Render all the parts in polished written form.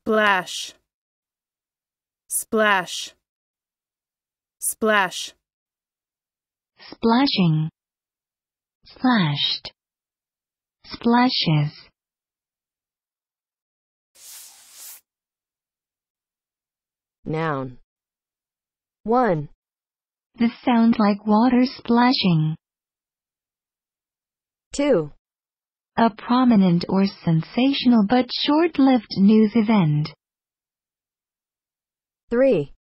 splash, splash, splash. Splashing, splashed, splashes. Noun. 1. The sound like water splashing. 2. A prominent or sensational but short-lived news event. 3.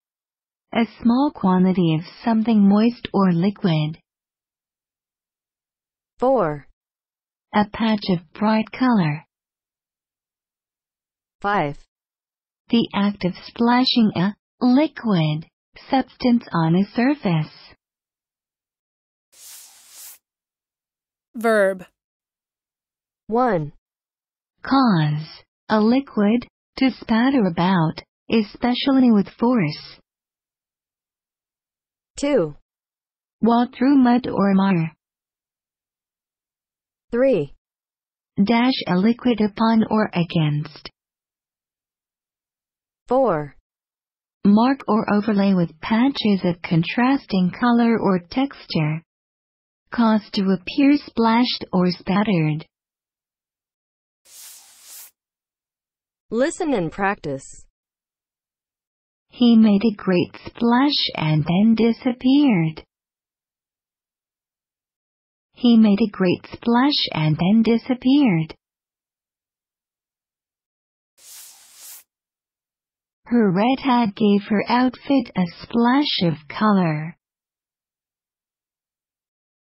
A small quantity of something moist or liquid. 4. A patch of bright color. 5. The act of splashing a liquid substance on a surface. Verb. 1. Cause a liquid to spatter about, especially with force. 2. Walk through mud or mire. 3. Dash a liquid upon or against. 4. Mark or overlay with patches of contrasting color or texture. Cause to appear splashed or spattered. Listen and practice. He made a great splash and then disappeared. He made a great splash and then disappeared. Her red hat gave her outfit a splash of color.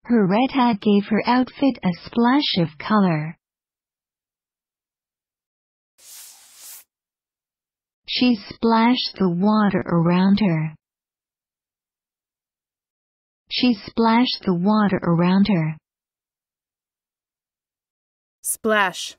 Her red hat gave her outfit a splash of color. She splashed the water around her. She splashed the water around her. Splash.